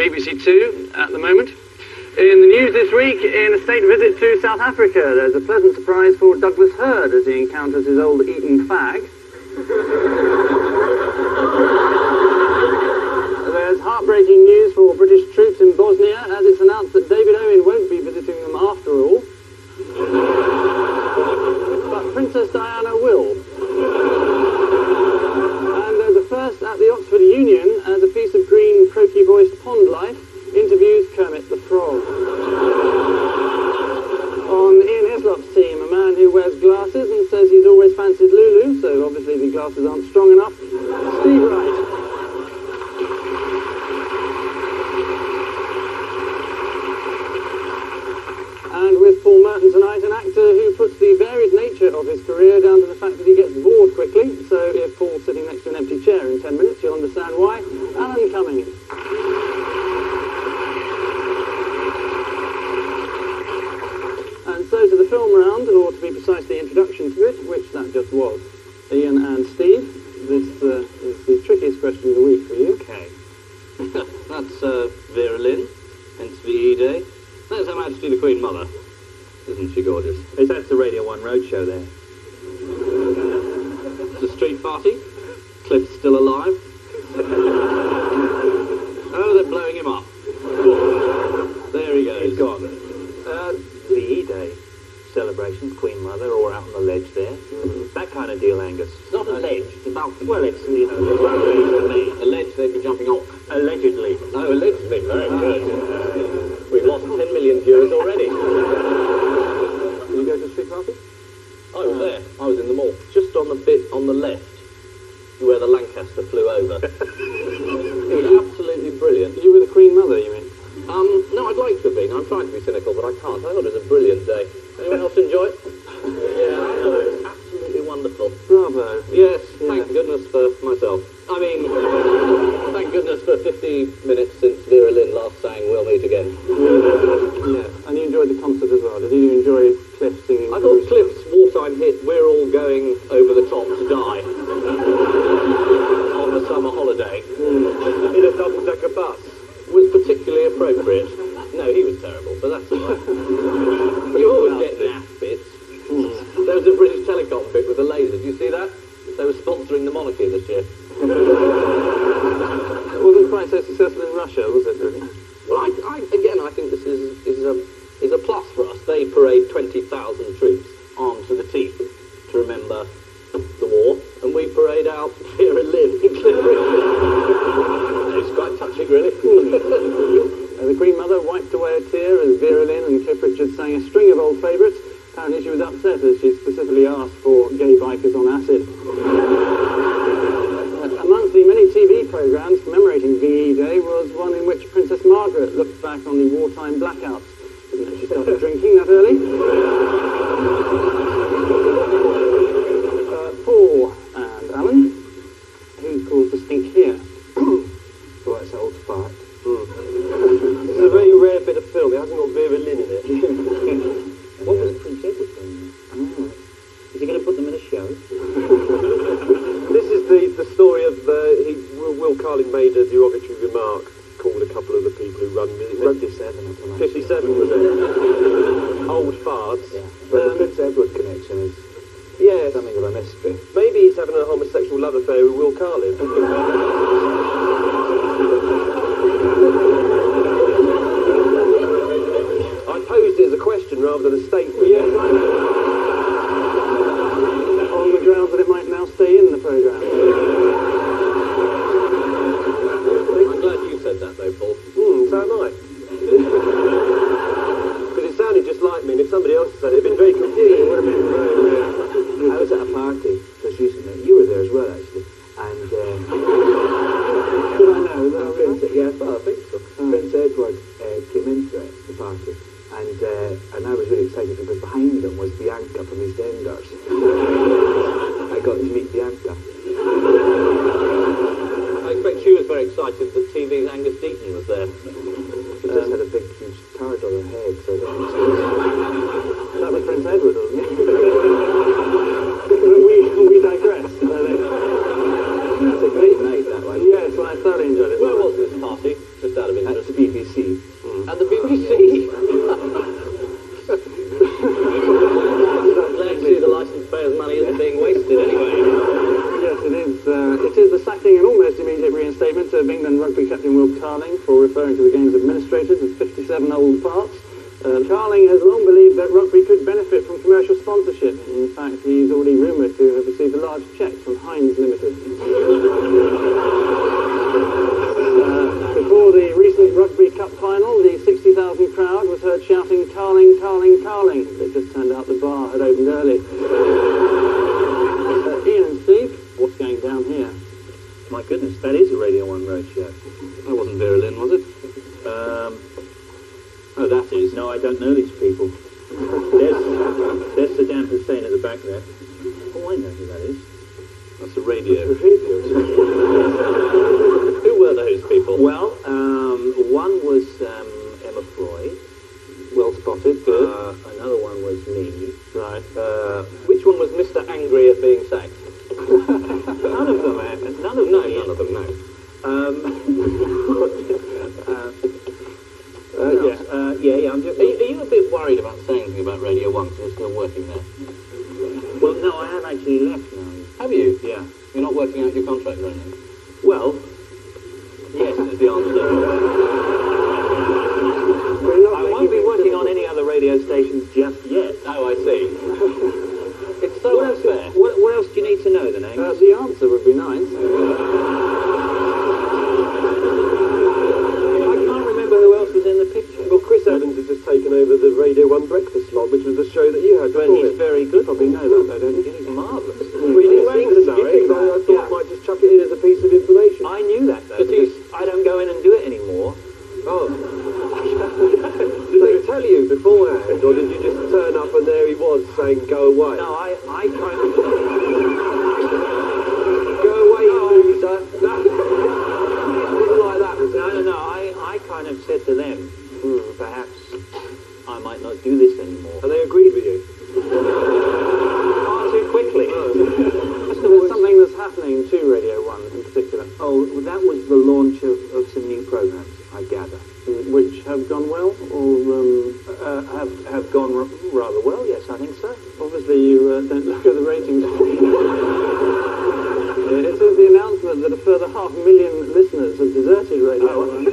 BBC Two at the moment. In the news this week, in a state visit to South Africa, there's a pleasant surprise for Douglas Hurd as he encounters his old Eton fag. There's heartbreaking news for British troops in Bosnia as it's announced that David Owen won't be visiting them after all. But Princess Diana will. And there's a first at the Oxford Union as a piece of green, croaky-voiced pond life interviews Kermit the Frog. On Ian Hislop's team, a man who wears glasses and says he's always fancied Lulu, so obviously the glasses aren't strong enough, Steve Wright. And with Paul Merton tonight, an actor who puts the varied nature of his career down to the fact that he gets bored quickly, so if Paul's sitting next to an empty chair in 10 minutes, you'll understand why. Alan Cumming. So to the film round, or to be precise, the introduction to it, which that just was. Ian and Steve, this is the trickiest question of the week for you. Okay. That's Vera Lynn, hence VE Day. That's Her Majesty the Queen Mother. Isn't she gorgeous? Is that the Radio 1 Roadshow there? It's a street party. Cliff's still alive. Oh, they're blowing him up. There he goes. He's gone. VE Day celebrations, Queen Mother, or out on the ledge there. That kind of deal, Angus. It's not a ledge, it's a balcony. Well, it's, you know, the balcony. A ledge they'd be jumping off. Allegedly. Oh, allegedly. Very good. We've lost 10 million viewers already. Did you go to the street party? I was there. I was in the mall. Just on the bit on the left, where the Lancaster flew over. It was absolutely brilliant. You were the Queen Mother, you mean? No, I'd like to have been. I'm trying to be cynical, but I can't. I thought it was a brilliant day. Anyone else enjoy it? Yeah, I thought it was absolutely wonderful. Bravo. Yes, thank goodness for myself. I mean, thank goodness for 50 minutes since Vera Lynn last sang We'll Meet Again. Yeah, and you enjoyed the concert as well. Did you enjoy Cliff singing? I thought Cliff's wartime hit, We're All Going Over the Top to Die, on the summer holiday, In a double-decker bus. was particularly appropriate. No, he was terrible, but that's all right. You always get naff bits. There was a British Telecom bit with the lasers. Did you see that? They were sponsoring the monarchy this year. It wasn't quite so successful in Russia, was it, really? Well, I think this is a plus for us. They parade 20,000 troops armed to the teeth to remember the war, and we parade out Vera Lynn in It's quite touching, really. The Queen Mother wiped away a tear as Vera Lynn and Cliff Richard sang a string of old favourites. Apparently she was upset as she specifically asked for gay bikers on acid. Amongst the many TV programmes commemorating VE Day was one in which Princess Margaret looked back on the wartime blackouts. Didn't know she started drinking that early. Paul and Alan, who's caused the stink here? Well, that's old fart. It's a very rare bit of film. It hasn't got Vera Lynn in it. What was Prince Edward doing? Oh. Is he going to put them in a show? This is the story of Will Carling made a derogatory remark, called a couple of the people who run 57 or something. 57 was it? Old farts. Yeah. But the Prince Edward connection is something of a mystery. Maybe he's having a homosexual love affair with Will Carling. I posed it as a question rather than a statement. Yes, I know. On the grounds that it might now stay in the programme. I'm glad you said that, though, Paul. So am I. Because it sounded just like me, and if somebody else had said it, it'd been very confusing. It would have been very weird. I was at a party just recently. You were there as well, actually. And Did I know that? I think so. Prince Edward came into the party, and I was really excited because behind him was Bianca from EastEnders. I got to meet Bianca. I expect she was very excited that TV's Angus Deaton was there. She just had a big, huge turd on her head, so I don't think she was... That was Prince Edward, wasn't it? we digress. It's a great night, that one. Yes, well, I thoroughly enjoyed it. Where was this party? Just out of interest. BBC. At the BBC? Glad to see the licence payers' money isn't being wasted anyway. Yes, it is. It is the sacking and almost immediate reinstatement of England rugby captain Will Carling for referring to the game's administrators as 57 old farts. Carling has long believed that rugby could benefit from commercial sponsorship. In fact, he's already rumoured to have received a large cheque from Heinz Limited. Before the recent Rugby Cup final, the 60,000 crowd was heard shouting, "Carling, Carling, Carling." It just turned out the bar had opened early. Ian and Steve, what's going down here? My goodness, that is a Radio 1 roadshow. That wasn't Vera Lynn, was it? Oh, that is. No, I don't know these people. There's Saddam Hussein at the back there. Oh, I know who that is. That's the radio. The radio. Who were those people? Well, one was Emma Freud. Well spotted, good. Another one was me. Right. Which one was Mr. Angry at being sacked? None of them, none of them. No, none of them, no. Yeah, I'm just... Are you a bit worried about saying anything about Radio 1 because you're still working there? Well, no, I have actually left now. Have you? Yeah. You're not working out your contract or anything? Well, yes is the answer. I won't be working on any other radio stations just yet. Oh, I see. It's so unfair. What else do you need to know, then, eh? The answer would be nice. I can't remember who else was in the picture. Well, Chris Evans has just taken over the Radio 1 breakfast slot, which was the show that you had Well, before he's him. very good. Probably know that, though, don't you? He's marvellous. Well, he didn't sing tonight, so I thought I might just chuck it in as a piece of information. I knew that, though, But because I don't go in and do it anymore. Oh. Did they tell you beforehand, or did you just turn up and there he was saying, "Go away"? No, I kind of... Go away, loser. That wasn't like that, was it? No, I kind of said to them, perhaps I might not do this anymore. And they agreed with you? Far too quickly. There's something that's happening to Radio 1 in particular, Oh, well, that was the launch of some new programmes, I gather. which have gone well, or Have gone rather well, yes, I think so. obviously you don't look at the ratings. It says the announcement that a further 500,000 listeners have deserted Radio 1.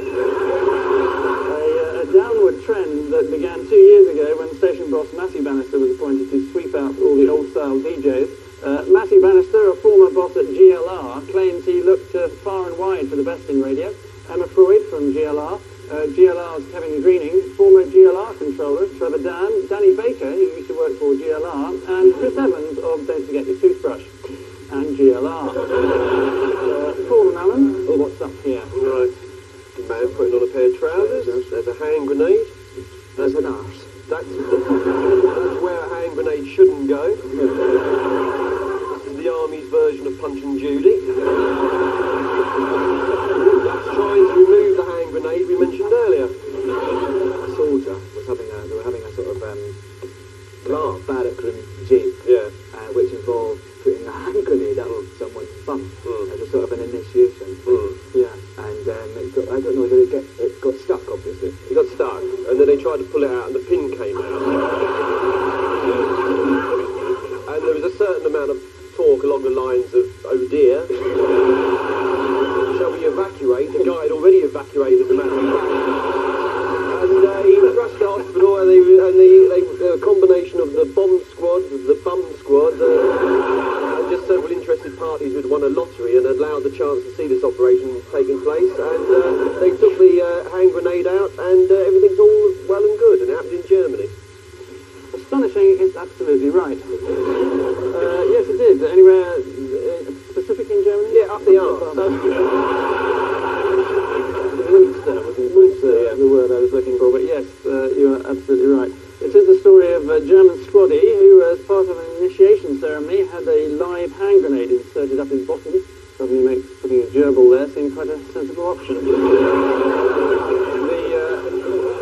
A downward trend that began 2 years ago when station boss Matthew Bannister was appointed to sweep out all the old-style DJs. Matthew Bannister, a former boss at GLR, claims he looked far and wide for the best in radio. Emma Freud from GLR, GLR's Kevin Greening, former GLR controller Trevor Danny Baker, who used to work for GLR, and Chris Evans of Don't Forget Your Toothbrush, and GLR. Paul and Alan, what's up here? Right. A man putting on a pair of trousers. There's a hand grenade. There's an arse. That's where a hand grenade shouldn't go. This is the army's version of Punch and Judy. That's trying to remove the hand grenade we mentioned earlier. A soldier was having a sort of barrackroom jig, Yeah. which involved putting a hand grenade out of someone's bum as a sort of an initiation. Yeah. And I don't know whether it got stuck, obviously. He got stuck, and then they tried to pull it out, and the pin came out. And there was a certain amount of talk along the lines of, "Oh dear, shall we evacuate?" The guy had already evacuated, as a matter of fact. And he was rushed to hospital, and the combination of the bomb squad, the bum squad, and just several interested parties who'd won a lottery and allowed the chance to see this operation taking place. And they took the hand grenade out, and everything's all well and good, and it happened in Germany. Astonishing, it's absolutely right. Yes, it did. Anywhere specific in Germany? Yeah, up the arse. Munster wasn't the word I was looking for, but yes, you are absolutely right. It is the story of a German squaddy who, as part of an initiation ceremony, had a live hand grenade inserted up his bottom. Suddenly makes putting a gerbil there seem quite a sensible option. The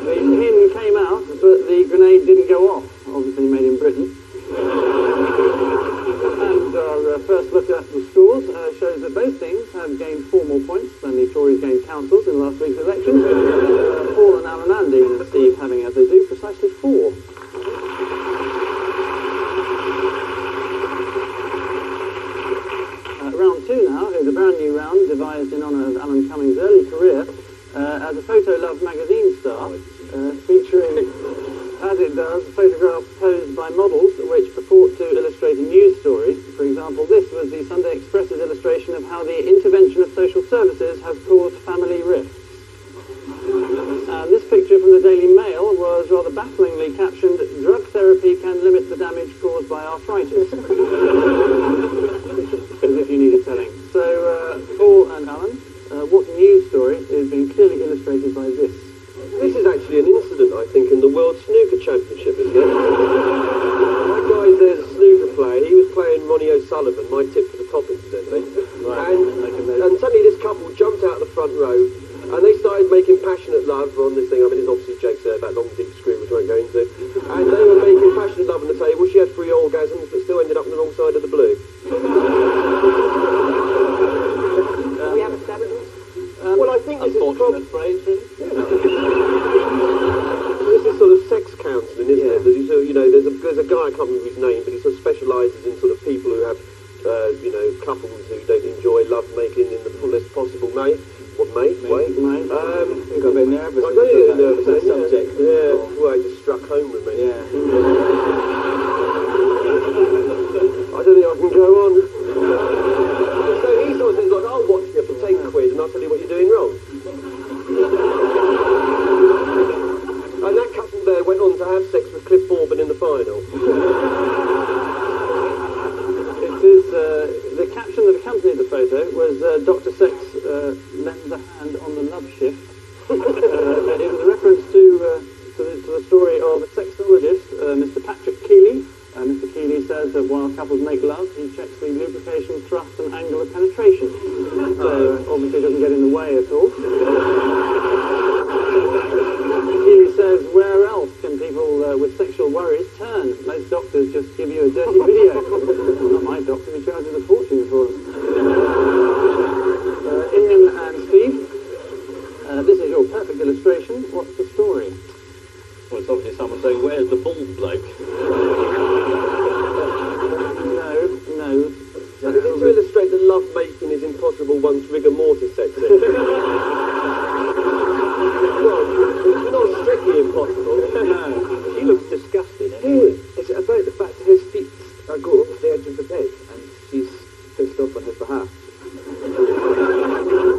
pin came out, but the grenade didn't go off. Obviously made in Britain. And our first look at the scores shows that both teams have gained 4 more points than the Tories gained councils in last week's election. having, as they do, precisely 4. Round 2 now is a brand new round devised in honour of Alan Cumming's early career as a Photo Love magazine star, featuring, as it does, photographs posed by models which purport to illustrate a news story. For example, this was the Sunday Express's illustration of how the intervention of social services has caused family rifts. And this picture from the Daily Mail was rather bafflingly captioned, "Drug therapy can limit the damage caused by arthritis." As if you needed telling. So, Paul and Alan, what news story is being clearly illustrated by this? This is actually an incident, I think, in the World Snooker Championship, isn't it? That guy there's a snooker player. He was playing Ronnie O'Sullivan, my tip for the top, incidentally. Right. And suddenly this couple jumped out of the front row, and they started making passionate love on this thing. I mean, there's obviously jokes there about long deep screw, which I won't go into. And they were making passionate love on the table. She had 3 orgasms, but still ended up on the wrong side of the blue. We have a evidence? Well, I think this is Unfortunate phrase, really. This is sort of sex counselling, isn't it? There's, you know, there's a guy, I can't remember his name, but he sort of specialises in sort of people who have, couples who don't enjoy love making in the fullest possible way. You got a bit nervous. I got a bit nervous. That subject. Yeah, well, it just struck home with me. Yeah. I don't think I can go on. So he sort of says, like, I'll watch you for 10 quid and I'll tell you what you're doing wrong. And that couple there went on to have sex with Cliff Bourbon in the final. It is, the caption that accompanied the photo was Dr. Sex lends a hand on the love shift. It was a reference to the story of a sexologist, Mr. Patrick Keeley. Mr. Keeley says that while couples make love, he checks the lubrication, thrust and angle of penetration. So obviously doesn't get in the way at all. Keeley says, where else can people with sexual worries turn? Most doctors just give you a dirty video. Well, not my doctor, he charges a fortune for them. Ian and Steve, this is your perfect illustration. What's the story? Well, it's obviously someone saying, where's the bald bloke? No. And is it to illustrate that love making is impossible once rigor mortis sets in? Well, it's not strictly impossible. No. She looks disgusted. It's about the fact that his feet go over the edge of the bed and she's pissed off on his behalf.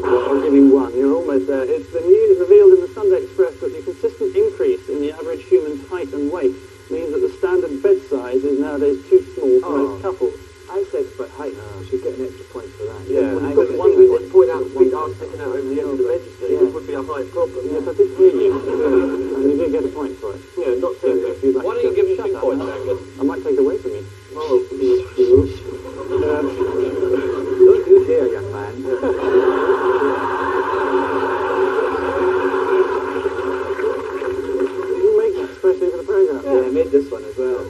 Well, I'll give you one. You're almost there. It's the news revealed in the Sunday Express that the consistent increase in the average human's height and weight means that the standard bed size is nowadays too small for most couples. I said about height. Should get an extra point for that. Yeah. Well, you've got to point out the feet are sticking out over the end of the register. Yeah. It would be a height problem. Yes, I did hear you. And you did get a point for it. Yeah, not So too if you'd like Why don't to you give him shut 2 up points, now, Angus? I might take it away from you. Don't you dare, young man. You make that especially for the programme. Yeah, I made this one as well.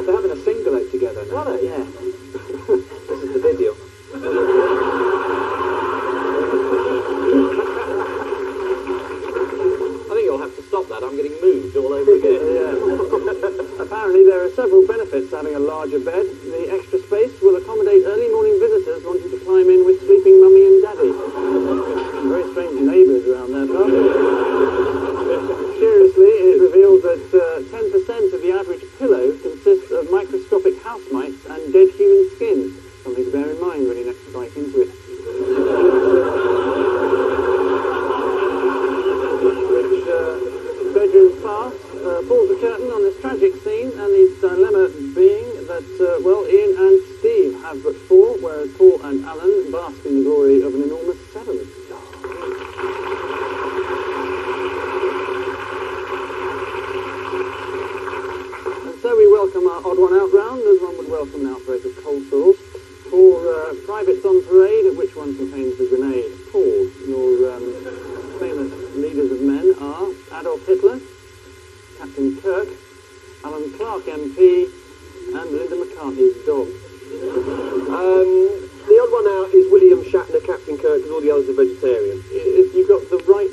They're having a single out together now. Are they? Yeah. This is the video. I think you'll have to stop that. I'm getting moved all over again. Yeah. Apparently there are several benefits to having a larger bed. The extra space will accommodate early morning visitors wanting to climb in with sleeping mummy and daddy. Very strange neighbours around there, pal. Curiously, it reveals that 10% of the average pillow consists of microscopic house mites and dead human skin. Something to bear in mind when you next bite into it. Bedroom pass pulls the curtain on this tragic scene, and the dilemma being that, Ian and Steve have but 4, whereas Paul and Alan bask in the glory of an enormous 7. And so we welcome our odd one out round, as one would welcome an outbreak of cold sores. For privates on parade, which one contains the grenade? Paul, your famous leaders of men are Adolf Hitler, Captain Kirk, Alan Clark MP, and Linda McCartney's dog. The odd one out is William Shatner, Captain Kirk, because all the others are vegetarian. If you got the right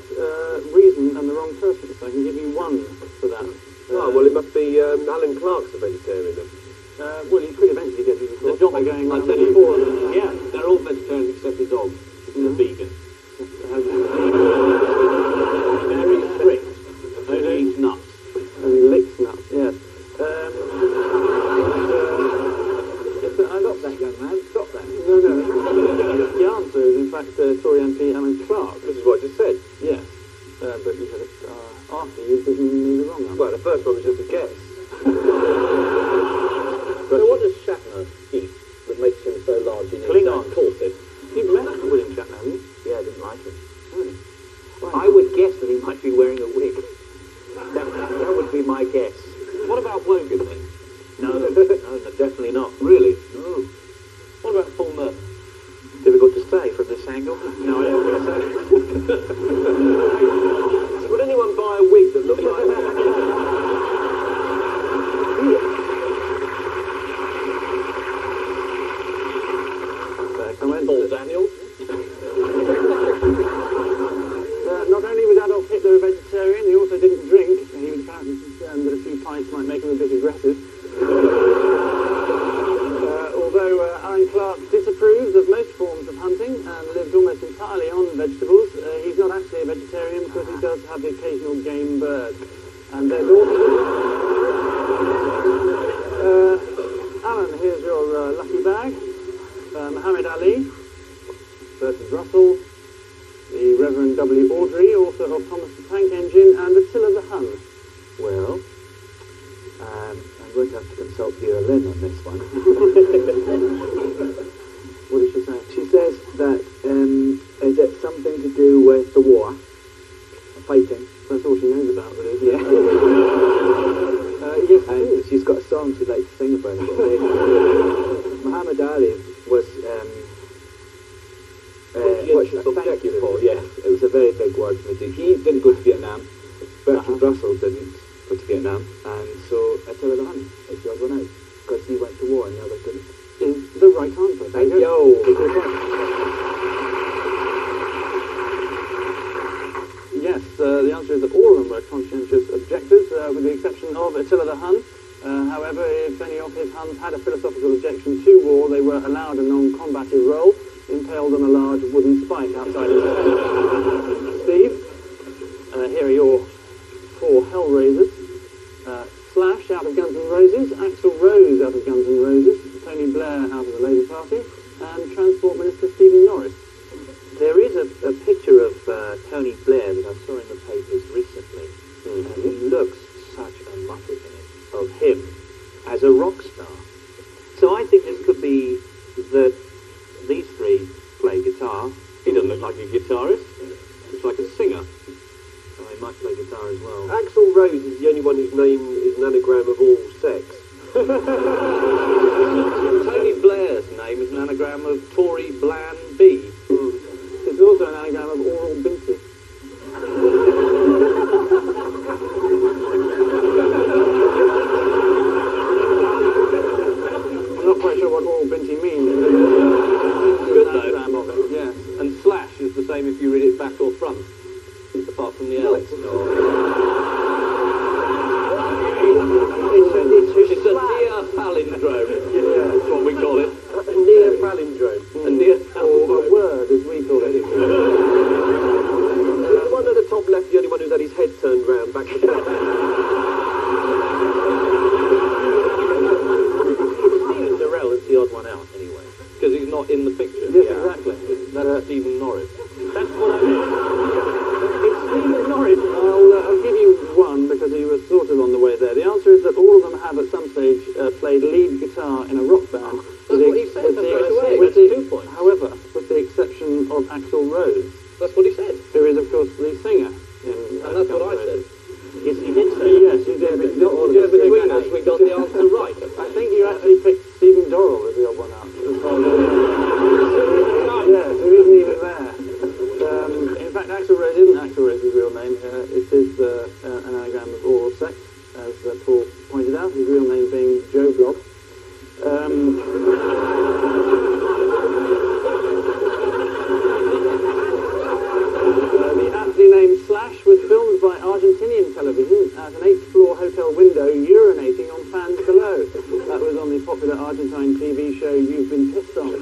said. Yes, but you said it after you'd given me the wrong answer. Well, the first one was just a guess. So what does Shatner eat that makes him so large in his Klingons. corset? You've met William Shatner, haven't you? Yeah, I didn't like him. Oh. I would guess that he might be wearing a wig. That would be my guess. What about Wogan then? No, definitely not. Really? No. What about Paul Merton? Difficult to say from this angle. No, I don't think so. Would anyone buy a wig that looked like that? Paul Daniels? Not only was Adolf Hitler a vegetarian, he also didn't drink. He was apparently concerned that a few pints might make him a bit aggressive. Although Alan Clark disapproves of most forms of hunting and lives almost entirely on vegetables, he's not actually a vegetarian because he does have the occasional game bird. And there's also... Alan, here's your lucky bag. Muhammad Ali versus Russell, the Reverend W. Audrey, author of Thomas the Tank Engine, and Attila the Hun. Well, I'm going to have to consult Vera Lynn on this one. What did she say? She says that is it something to do with the war, fighting? That's all she knows about, really. Yeah. Yes, it And is. she's got a song she'd like to sing about it. Muhammad Ali was thank you, Paul. Yes, it was a very big word for me too. He didn't go to Vietnam. Bertrand Russell didn't go to Vietnam, and so Attila the Hun is the odd one out because he went to war and the others didn't. Is the right answer. Thank you. Yes, the answer is that all of them were conscientious objectors, with the exception of Attila the Hun. However, if any of his Huns had a philosophical objection to war, they were allowed a non-combative role, impaled on a large wooden spike outside his tent. Steve, here are your 4 Hellraisers. Slash out of Guns N' Roses, Axl Rose out of Guns N' Roses, Tony Blair out of the Labour Party, and Transport Minister Stephen Norris. There is a picture of Tony Blair that I saw in the papers recently, and he looks such a muppet in it, of him as a rock star. So I think this could be that these 3 play guitar. He doesn't look like a guitarist. Looks like a singer. So they might play guitar as well. Axl Rose is the only one whose name is an anagram of all sex. Tony Blair's name is an anagram of Tory Bland B. It's also an anagram of Oral Binty. I'm not quite sure what Oral Binty means. Good though. Anagram of it, yes. And slash is the same if you read it back or front, apart from the L. It's not. It's a near palindrome. Yeah. That's what we call it. A near palindrome. A near Or a palindrome. word, as we call it. The one at the top left, the only one who's had his head turned round back. Stephen Durrell is the odd one out anyway, because he's not in the picture. Yes, exactly. That's Stephen Norris. That's what I mean. It's Stephen Norris. I'll give you one because he was sort of on the way there. The answer is that all of them have at some stage played lead guitar in a rock band. That's what he said. That's straight away. That's 2 points. However, with the exception of Axl Rose, That's what he said. who is of course the singer. And that's what I said. Yes, he did say Yes, you did. But not all of Just us. between us, we got the answer right. I think you actually picked Stephen Dorrell as the odd one out. Yes, who isn't even there. In fact, Axl Rose isn't Axl Rose's real name. It is an anagram of oral sex, as Paul pointed out, his real name being Joe Blob. The aptly named Slash was filmed by Argentinian television at an 8th-floor hotel window urinating on fans below. That was on the popular Argentine TV show You've Been Pissed On.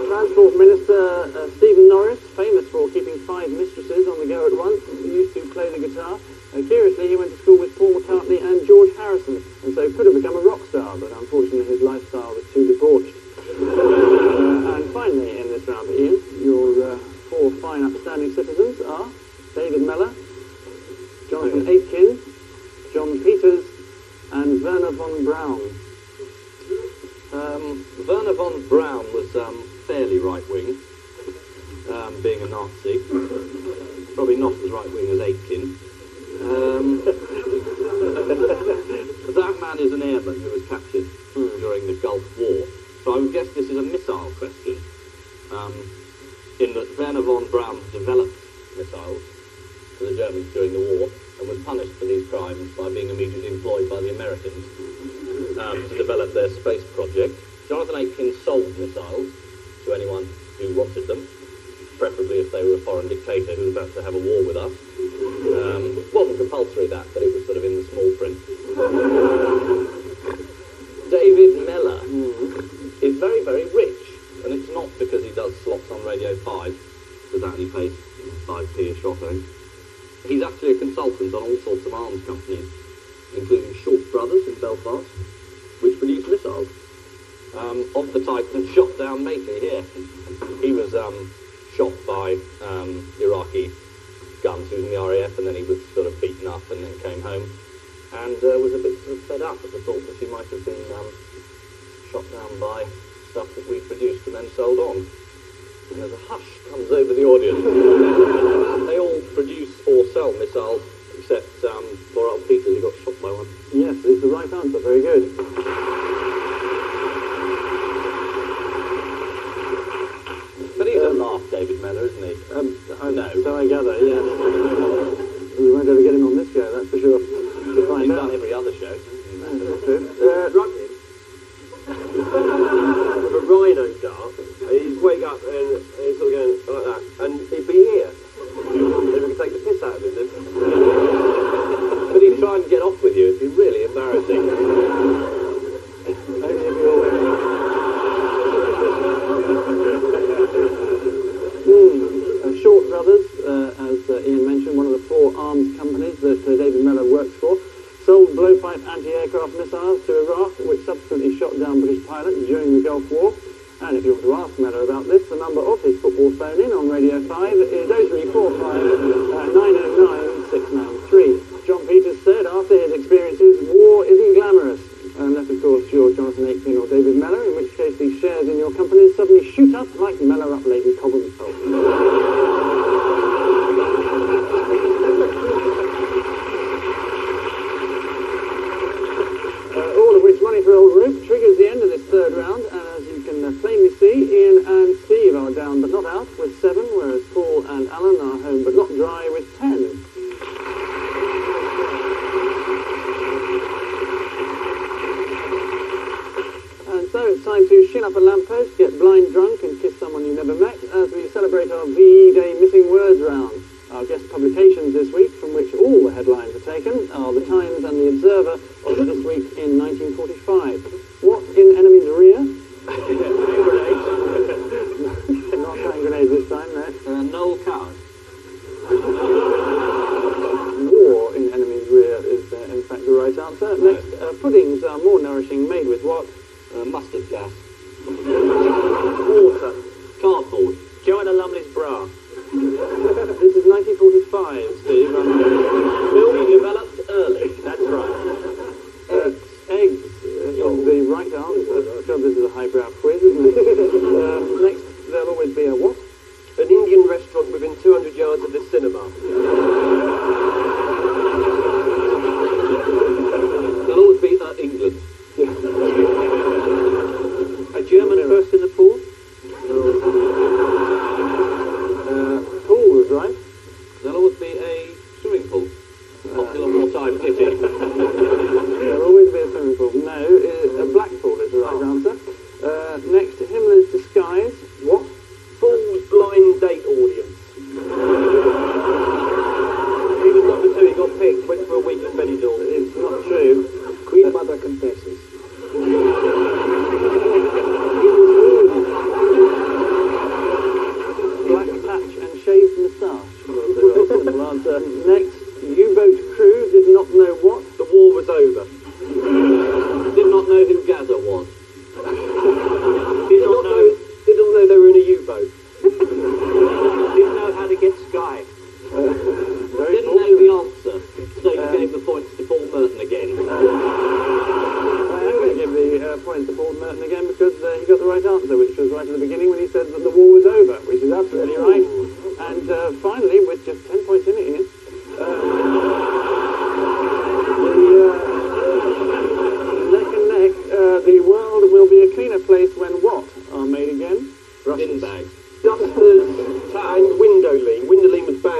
Transport Minister Stephen Norris, famous for keeping 5 mistresses on the go at once, used to play the guitar. Curiously, he went to school with Paul McCartney and George Harrison, and so could have become a rock star, but unfortunately his lifestyle was too debauched. And finally, in this round, Ian, your fine upstanding citizens are David Mellor, Jonathan Aitken, John Peters, and Werner von Braun. Werner von Braun was fairly right-wing, being a Nazi. Probably not as right-wing as Aitken. That man is an airman who was captured during the Gulf War. So I would guess this is a missile question. In that Werner von Braun developed missiles for the Germans during the war and was punished for these crimes by being immediately employed by the Americans to develop their space project. Jonathan Aitken sold missiles to anyone who wanted them, preferably if they were a foreign dictator who was about to have a war with us. Wasn't compulsory that, but it was sort of in the small print. David Mellor is very, very rich, and it's not because he does slots on Radio 5, because that he pays 5p a shot, I think. He's actually a consultant on all sorts of arms companies, including Short Brothers in Belfast, which produce missiles of the type that shot down Matey here. He was shot by Iraqi guns. He was in the RAF, and then he was sort of beaten up and then came home and was a bit sort of fed up at the thought that he might have been shot down by stuff that we produced and then sold on. And there's a hush comes over the audience. They all produce or sell missiles, except poor old Peters, who got shot by one. Yes, is the right answer. Very good. But he's a laugh, David Mellor, isn't he? No. So I gather, yes. We won't ever get him on this show, that's for sure. To find He's out. done every other show. That's true. Rugby. With a rhino dart, he'd wake up and he's sort of going like that, and he'd be here. And we could take the piss out of him then. But he'd try and get off with you. It'd be really embarrassing. Only if you're... Short Brothers, as Ian mentioned, one of the 4 arms companies that David Mellor works for, sold blowpipe anti-aircraft missiles to Iraq, which subsequently shot down British pilots during the Gulf War. And if you want to ask Mellor about this, the number of his football phone-in on Radio 5 is 0345 909 693. John Peters said after his experiences, war isn't glamorous. Unless, of course, you're Jonathan Aitken or David Mellor, in which case the shares in your company suddenly shoot up like Mellor up Lady Cobham's salt. All of which money for old Ruth triggers the end of this third round, and as you can plainly see, Ian and Steve are down but not out with 7, whereas Paul and Alan are home but not dry with 10. So it's time to shin up a lamppost, get blind drunk and kiss someone you never met as we celebrate our V-Day Missing Words round. Our guest publications this week, from which all the headlines are taken, are The Times and The Observer of this week in 1945. What in enemy's rear? Hand grenades. Not hand grenades this time, no. Noel Coward. War in enemy's rear is in fact the right answer. Next, puddings are more nourishing made with what? Mustard gas. Water. Cardboard. Joanna Lumley's bra. This is 1945, Steve. Film developed early. That's right. Eggs is the right answer. God, this is a highbrow quiz, isn't it? Next, there'll always be a what? An Indian restaurant within 200 yards of the cinema. There'll always be England. A German first in the pool? Pool was right. There'll always be a swimming pool. Popular wartime pity. There'll always be a swimming pool. No, a black pool is the right answer. Next, Himmler's disguise. What? Fool's blind date audience. He was number 2, he got picked, went for a week in Benidorm. It's not true. Queen Mother confesses. Black patch and shaved moustache was the simple answer. Next, U-boat crew did not know what? The war was over. Did not know who Gaza was. Did not know they were in a U-boat. Didn't know how to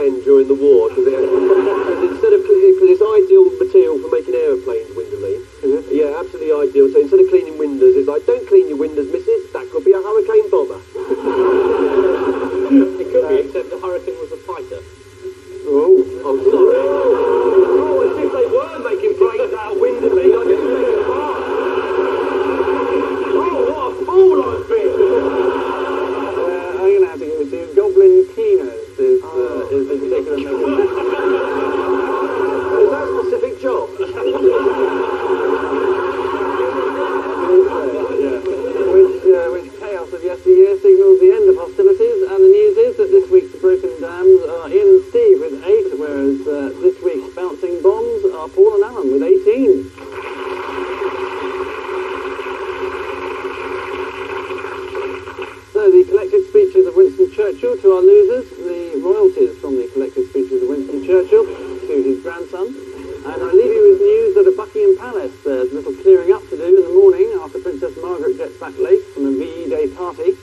banned during the war because instead of because it's ideal material for making aeroplanes, windoline. Yeah, absolutely ideal. So instead of cleaning windows, it's like, don't clean your windows, missus. That could be a hurricane bomber. It could be, except the Hurricane was a fighter. Oh, I'm sorry. Oh, as if they were making planes out of windoline. I didn't make it apart. Oh, what a fool I've been. I'm going to have to give it to you. Goblin cleaners is the particular maker. Is that a specific job? Which chaos of yesteryear signals the end of hostilities, and the news is that this week's broken dams are Ian and Steve with 8, whereas this week's bouncing bombs are Paul and Alan with 18. So the collected speeches of Winston Churchill to our losers, the royalties from the collected speeches of Winston Churchill to his grandson. And I leave you with news that at Buckingham Palace there's a little clearing up to do in the morning after Princess Margaret gets back late from a VE Day party.